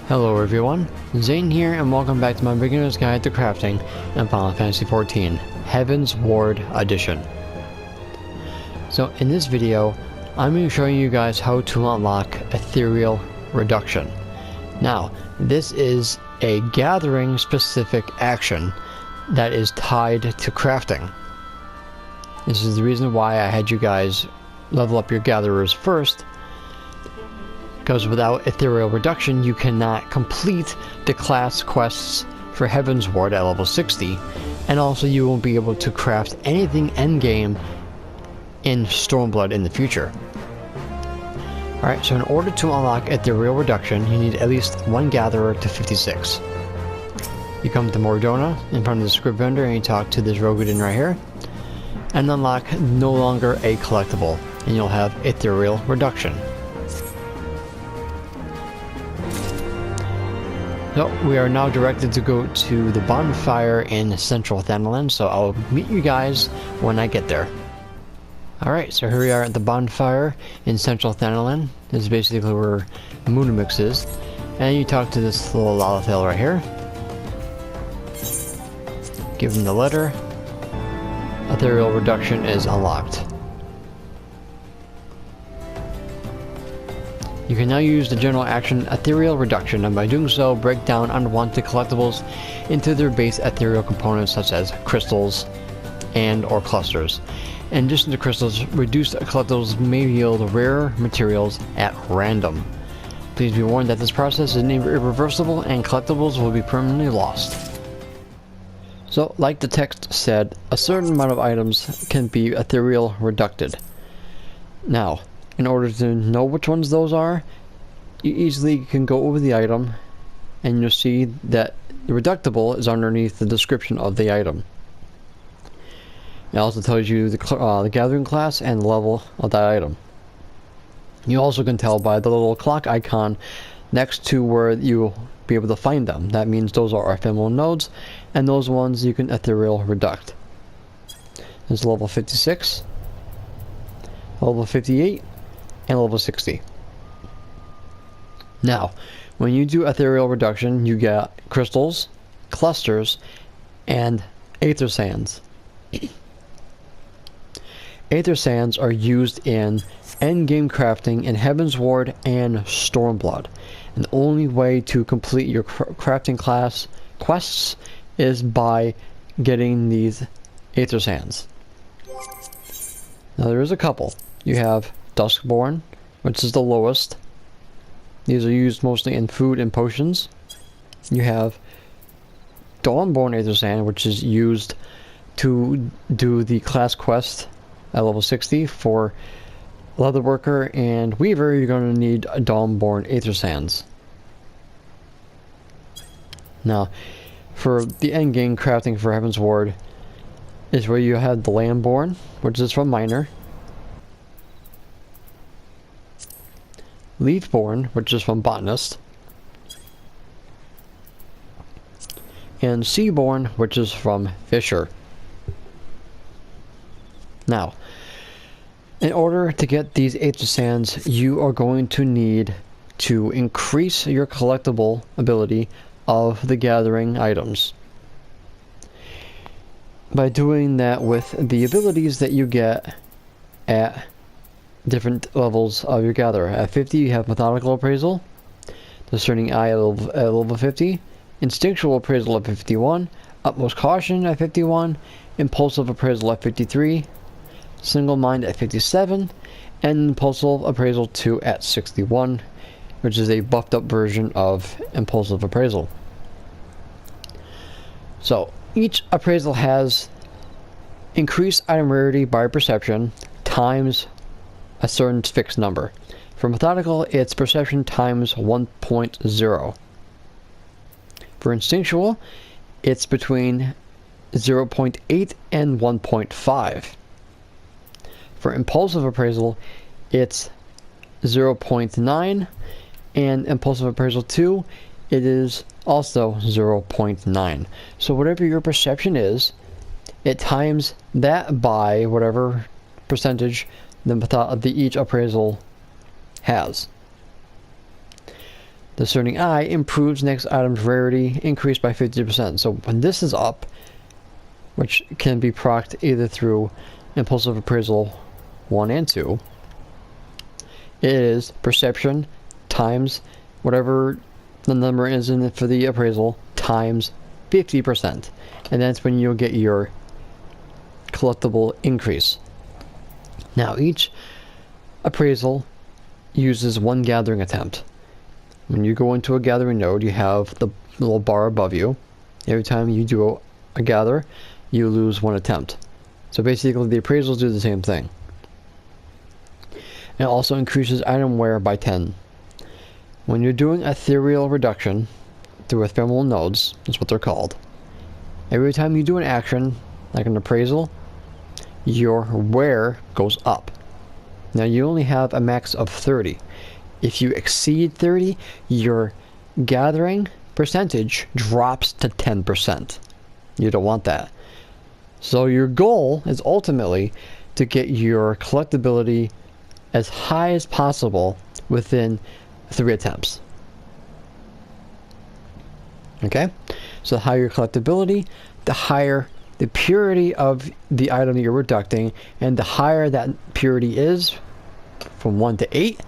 Hello everyone, Zane here and welcome back to my beginner's guide to crafting in Final Fantasy XIV, Heavensward Edition. So in this video, I'm going to show you guys how to unlock Ethereal Reduction. Now, this is a gathering specific action that is tied to crafting. This is the reason why I had you guys level up your gatherers first, because without Ethereal Reduction you cannot complete the class quests for Heavensward at level 60, and also you won't be able to craft anything endgame in Stormblood in the future. Alright, so in order to unlock Ethereal Reduction, you need at least one gatherer to 56. You come to Dhona in front of the script vendor and you talk to this Rogadin right here, and unlock no longer a collectible, and you'll have Ethereal Reduction. So we are now directed to go to the bonfire in Central Thanalan, so I'll meet you guys when I get there. Alright, so here we are at the bonfire in Central Thanalan. This is basically where Moonamix is. And you talk to this little Aetheral right here. Give him the letter. Ethereal Reduction is unlocked. You can now use the general action Ethereal Reduction, and by doing so, break down unwanted collectibles into their base ethereal components such as crystals and or clusters. In addition to crystals, reduced collectibles may yield rare materials at random. Please be warned that this process is irreversible and collectibles will be permanently lost. So, like the text said, a certain amount of items can be ethereal reducted. Now, in order to know which ones those are, you easily can go over the item and you'll see that the reductible is underneath the description of the item. It also tells you the gathering class and the level of that item. You also can tell by the little clock icon next to where you'll be able to find them. That means those are ephemeral nodes, and those ones you can ethereal reduct. There's level 56, level 58, and level 60. Now, when you do Ethereal Reduction, you get crystals, clusters, and Aether Sands. Aether Sands are used in endgame crafting in Heavensward and Stormblood. And the only way to complete your crafting class quests is by getting these Aether Sands. Now there is a couple. You have Duskborn, which is the lowest. These are used mostly in food and potions. You have Dawnborn Aether Sand, which is used to do the class quest at level 60 for Leatherworker and Weaver. You're going to need Dawnborn Aether Sands. Now, for the endgame crafting for Heavensward is where you have the Landborn, which is from Miner. Leafborn, which is from Botanist, and Seaborn, which is from Fisher. Now, in order to get these Aether Sands, you are going to need to increase your collectible ability of the gathering items. By doing that with the abilities that you get at different levels of your gatherer. At 50 you have Methodical Appraisal, Discerning Eye at level 50, Instinctual Appraisal at 51, Utmost Caution at 51, Impulsive Appraisal at 53, Single Mind at 57, and Impulsive Appraisal 2 at 61, which is a buffed up version of Impulsive Appraisal. So each appraisal has increased item rarity by perception times a certain fixed number. For Methodical, it's perception times 1.0. For Instinctual, it's between 0.8 and 1.5. For Impulsive Appraisal, it's 0.9, and Impulsive Appraisal 2, it is also 0.9. So whatever your perception is, it times that by whatever percentage the each appraisal has. Discerning Eye improves next item's rarity, increased by 50%. So when this is up, which can be procced either through Impulsive Appraisal 1 and 2, it is perception times whatever the number is in it for the appraisal times 50%. And that's when you'll get your collectible increase. Now each appraisal uses 1 gathering attempt. When you go into a gathering node, you have the little bar above you. Every time you do a gather, you lose 1 attempt. So basically the appraisals do the same thing. It also increases item wear by 10. When you're doing ethereal reduction through ephemeral nodes, that's what they're called, every time you do an action, like an appraisal, your wear goes up. Now you only have a max of 30. If you exceed 30, your gathering percentage drops to 10%. You don't want that. So your goal is ultimately to get your collectability as high as possible within 3 attempts. Okay? So the higher your collectability, the higher the purity of the item that you're reducting, and the higher that purity is, from 1 to 8,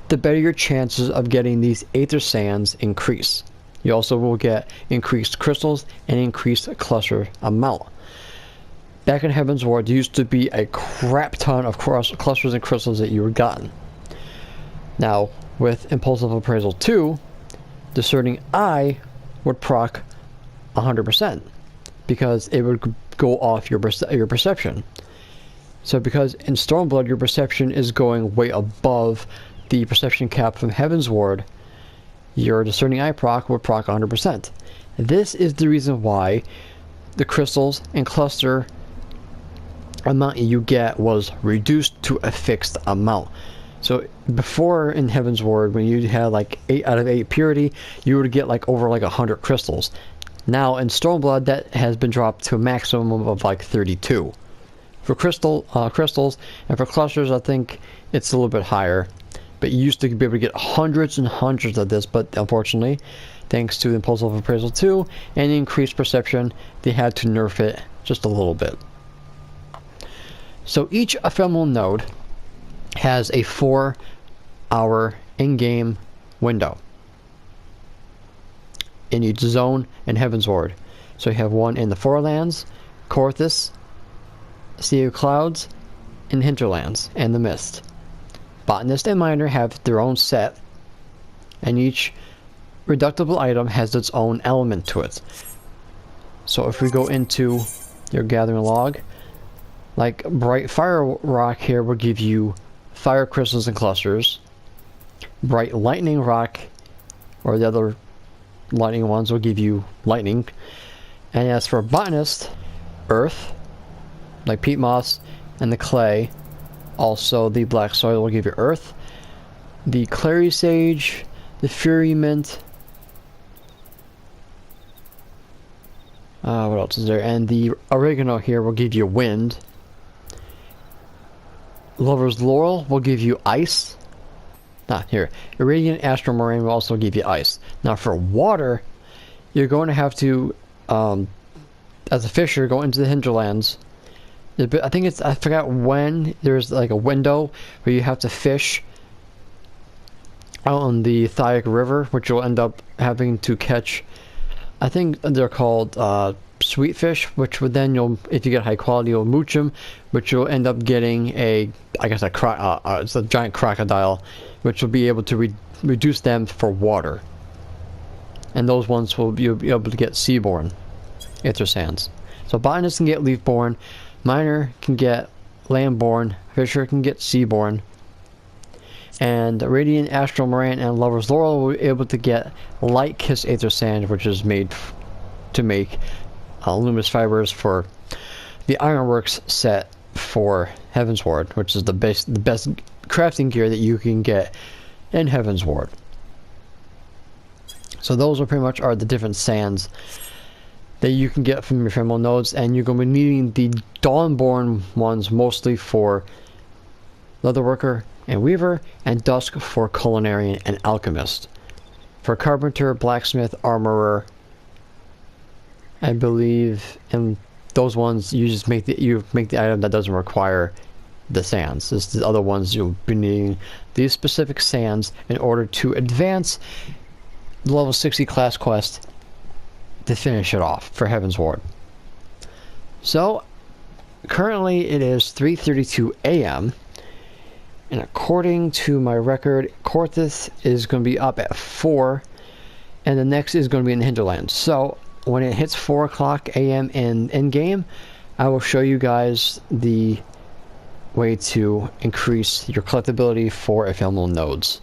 the better your chances of getting these Aether Sands increase. You also will get increased crystals and increased cluster amount. Back in Heavensward, there used to be a crap ton of clusters and crystals that you were gotten. Now, with Impulsive Appraisal 2, Discerning Eye would proc 100%, because it would go off your perception. So because in Stormblood your perception is going way above the perception cap from Heavensward, your Discerning Eye proc would proc 100%. This is the reason why the crystals and cluster amount you get was reduced to a fixed amount. So before in Heavensward, when you had like 8 out of 8 purity, you would get like over like 100 crystals. Now in Stormblood, that has been dropped to a maximum of like 32. For crystals and for clusters, I think it's a little bit higher. But you used to be able to get hundreds and hundreds of this, but unfortunately, thanks to Impulsive Appraisal 2 and increased perception, they had to nerf it just a little bit. So each ephemeral node has a 4-hour in-game window in each zone in Heavensward. So you have one in the Forelands, Korthus, Sea of Clouds, and Hinterlands, and the Mist. Botanist and Miner have their own set, and each reductible item has its own element to it. So if we go into your gathering log, like Bright Fire Rock here will give you fire crystals and clusters. Bright Lightning Rock, or the other lightning ones, will give you lightning. And as for Botanist, Earth, like peat moss, and the clay, also the black soil will give you earth. The clary sage, the fury mint, what else is there? And the oregano here will give you wind. Lover's Laurel will give you ice. Here. Irradiant Astral Moraine will also give you ice. Now for water, you're going to have to, as a fisher, go into the hinterlands. I think it's, I forgot when, there's like a window where you have to fish out on the Thyic River, which you'll end up having to catch. I think they're called sweet fish, which would then if you get high quality, you'll mooch them, which you'll end up getting it's a giant crocodile, which will be able to reduce them for water. And those ones you'll be able to get seaborne Aether Sands. So Botanist can get leafborne, Miner can get landborne, Fisher can get seaborne, and Radiant Astral Moraine and Lover's Laurel will be able to get Light Kiss Aether Sand, which is made to make luminous fibers for the Ironworks set for Heavensward, which is the best crafting gear that you can get in Heavensward. So those are pretty much the different sands that you can get from your ephemeral nodes, and you're going to be needing the Dawnborn ones mostly for Leatherworker and Weaver, and Dusk for Culinarian and Alchemist. for carpenter, blacksmith, armorer, I believe, and those ones you just make the item that doesn't require the sands. It's the other ones you'll be needing these specific sands in order to advance the level 60 class quest to finish it off for Heavensward. So currently it is 3:32 a.m. and according to my record, Corthith is going to be up at 4 and the next is going to be in the hinterlands. So when it hits 4 o'clock a.m. in game, I will show you guys the way to increase your collectability for ephemeral nodes.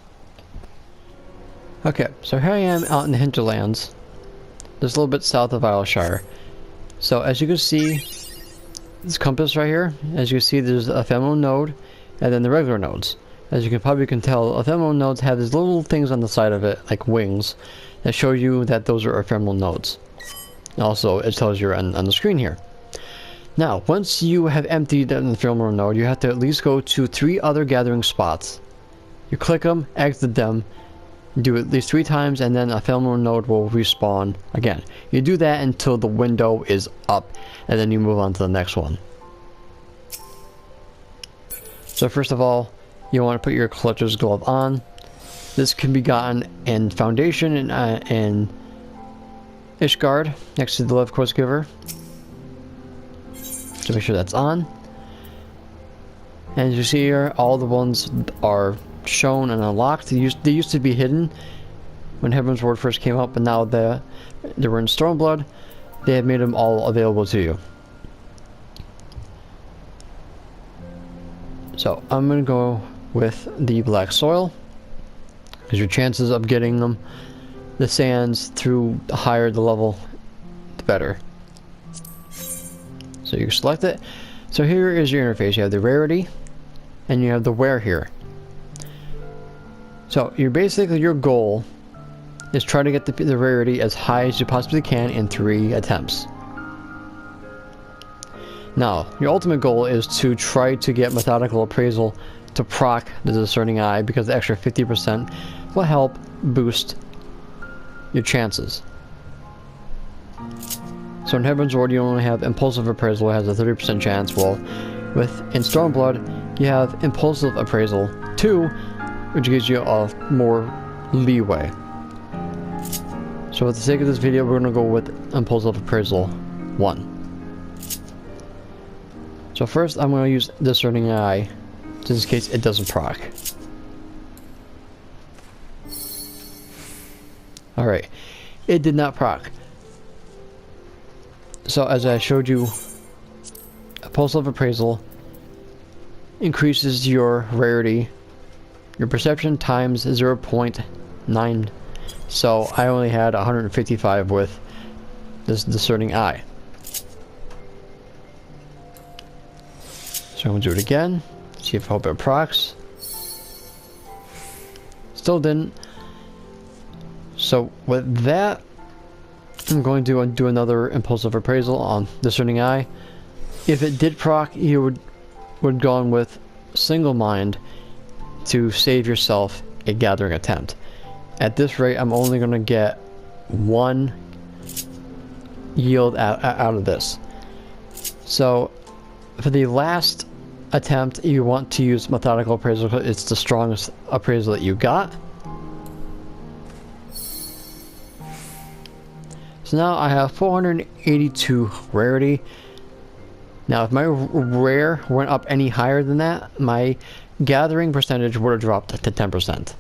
Okay, so here I am out in the hinterlands, just a little bit south of Isleshire. So as you can see, this compass right here, as you can see, there's a ephemeral node and then the regular nodes. As you can probably tell, ephemeral nodes have these little things on the side of it, like wings, that show you that those are ephemeral nodes. Also, it tells you on the screen here. Now, once you have emptied an ephemeral node, you have to at least go to 3 other gathering spots. You click them, exit them, do it at least 3 times, and then a ephemeral node will respawn again. You do that until the window is up, and then you move on to the next one. So first of all, you want to put your collector's glove on. This can be gotten in Foundation and Ishgard, next to the Love Quest Giver. So make sure that's on. And as you see here, all the ones are shown and unlocked. They used to be hidden when Heavensward first came out, but now they were in Stormblood. They have made them all available to you. So I'm going to go with the black soil, because your chances of getting them, the sands, through the higher the level, the better. So you select it. So here is your interface. You have the rarity and you have the where here. So your goal is try to get the rarity as high as you possibly can in 3 attempts. Now, your ultimate goal is to try to get methodical appraisal to proc the discerning eye, because the extra 50% will help boost your chances. So in Heavensward, you only have impulsive appraisal, it has a 30% chance. Well, in Stormblood, you have impulsive appraisal 2, which gives you a more leeway. So for the sake of this video, we're going to go with impulsive appraisal 1. So first, I'm going to use discerning eye, just in case it doesn't proc. Alright, it did not proc. So as I showed you, impulsive appraisal increases your rarity, your perception times 0.9. So I only had 155 with this discerning eye. So I'm going to do it again, see if I hope it procs. Still didn't. So with that, I'm going to do another impulsive appraisal on discerning eye. If it did proc, you would go on with single mind to save yourself a gathering attempt. At this rate, I'm only going to get 1 yield out of this. So for the last attempt, you want to use methodical appraisal because it's the strongest appraisal that you got. So now I have 482 rarity. Now if my rare went up any higher than that, my gathering percentage would have dropped to 10%.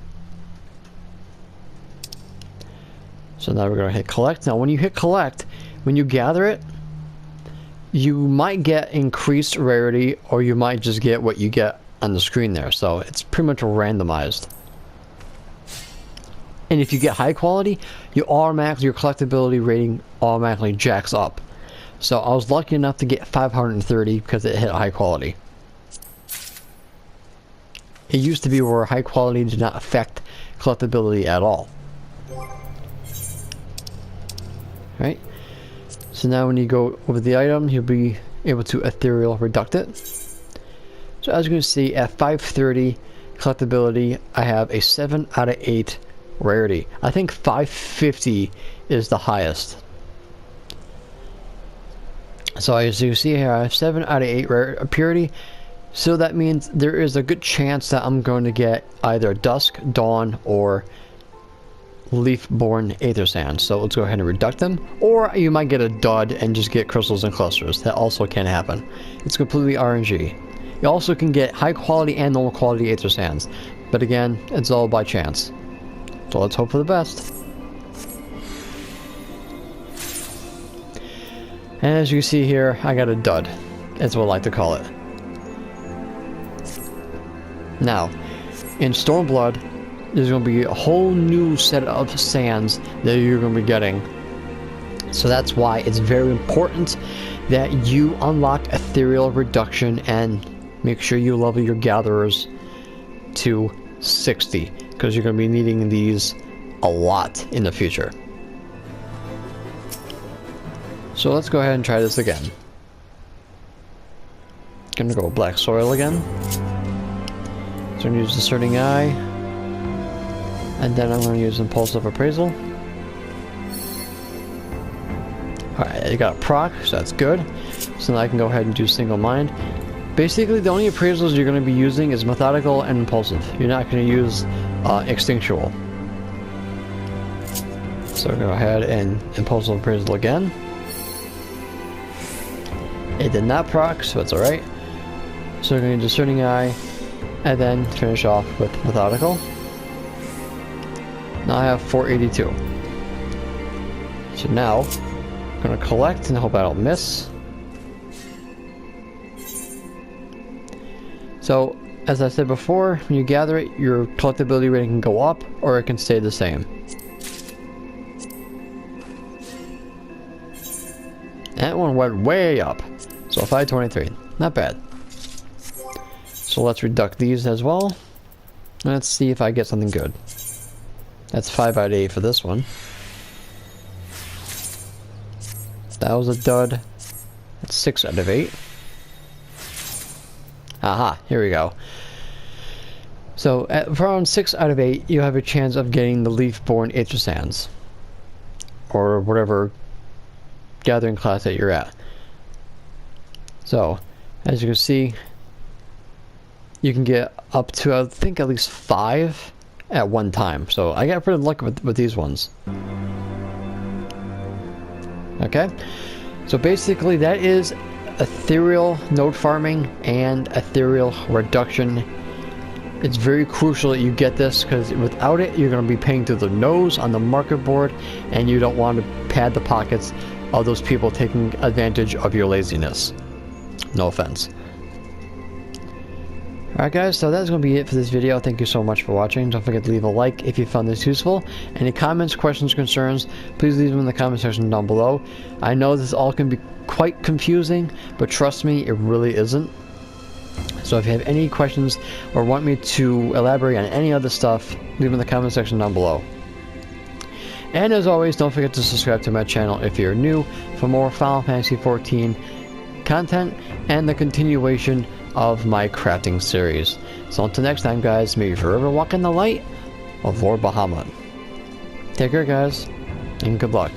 So now we're going to hit collect. Now when you hit collect, when you gather it, you might get increased rarity, or you might just get what you get on the screen there. So it's pretty much randomized. And if you get high quality, your collectability rating automatically jacks up. So I was lucky enough to get 530 because it hit high quality. It used to be where high quality did not affect collectability at all. Right? So now when you go over the item, you'll be able to Aetheral reduct it. So as you can see, at 530 collectability, I have a 7 out of 8 rarity. I think 550 is the highest. So as you see here, I have 7 out of 8 rare purity. So that means there is a good chance that I'm going to get either Dusk, Dawn, or Leaf-born Aether Sands. So let's go ahead and reduct them. Or you might get a dud and just get crystals and clusters. That also can happen. It's completely RNG. You also can get high quality and low quality Aether Sands. But again, it's all by chance. So let's hope for the best. And as you see here, I got a dud. That's what I like to call it. Now, in Stormblood, there's going to be a whole new set of sands that you're going to be getting. So that's why it's very important that you unlock Ethereal Reduction and make sure you level your gatherers to 60, because you're going to be needing these a lot in the future. So let's go ahead and try this again. Gonna go Black Soil again. So I'm going to use Discerning Eye. And then I'm going to use Impulsive Appraisal. Alright, you got a proc, so that's good. So now I can go ahead and do Single Mind. Basically, the only appraisals you're going to be using is Methodical and Impulsive. You're not going to use Extinctual. So go ahead and Impulsive Appraisal again. It did not proc, so it's alright. So we're going to Discerning Eye, and then finish off with Methodical. Now I have 482. So now, I'm going to collect and hope I don't miss. So, as I said before, when you gather it, your collectability rating can go up, or it can stay the same. That one went way up. So 523, not bad. So let's reduct these as well. Let's see if I get something good. That's 5 out of 8 for this one. That was a dud. That's 6 out of 8. Aha, here we go. So at around 6 out of 8, you have a chance of getting the Leaf-born Aether Sands, or whatever gathering class that you're at. So, as you can see, you can get up to, I think, at least 5 at one time. So I got pretty lucky with these ones. Okay, so basically that is Ethereal node farming and Ethereal reduction. It's very crucial that you get this, because without it, you're going to be paying through the nose on the market board, and you don't want to pad the pockets of those people taking advantage of your laziness. No offense. Alright guys, so that's going to be it for this video. Thank you so much for watching. Don't forget to leave a like if you found this useful. Any comments, questions, concerns, please leave them in the comment section down below. I know this all can be quite confusing, but trust me, it really isn't. So if you have any questions or want me to elaborate on any other stuff, leave them in the comment section down below. And as always, don't forget to subscribe to my channel if you're new for more Final Fantasy XIV content and the continuation of my crafting series. So until next time guys, may you forever walk in the light of Lord Bahamut. Take care guys, and good luck.